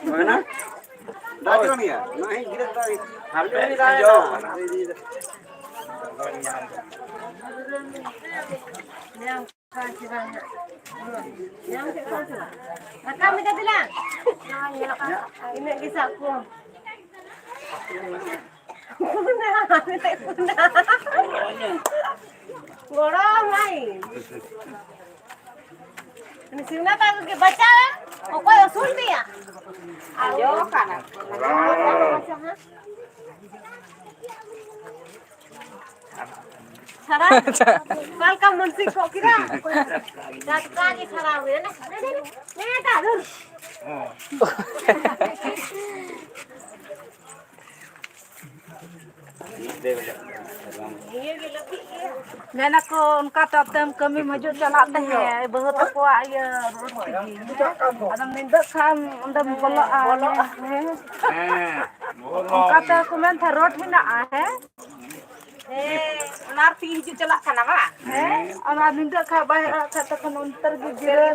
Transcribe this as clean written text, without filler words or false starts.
mana? Dah ni ya? Nahi gira tadi. Harga ni dah ya. Yang kasih banyak. Yang kasih. Makan minta bilang. Ini kisah aku. Gorong lain. Ini sini kan ke baca kan? Kok yang sunti ya? Ayo kan. Sarah, welcome munsi kok kira. Dat kali sarah huए ना. नहीं डालूं. मैंने को उनका तो अब कमी मौजूद चलाते हैं बहुत को ये अदम निंदा खाम अंदर बोलो उनका तो कमेंट था रोड में ना है नार तीन चीज चला खाना बा है और निंदा खा बाहर खाता कन अंतर गिरे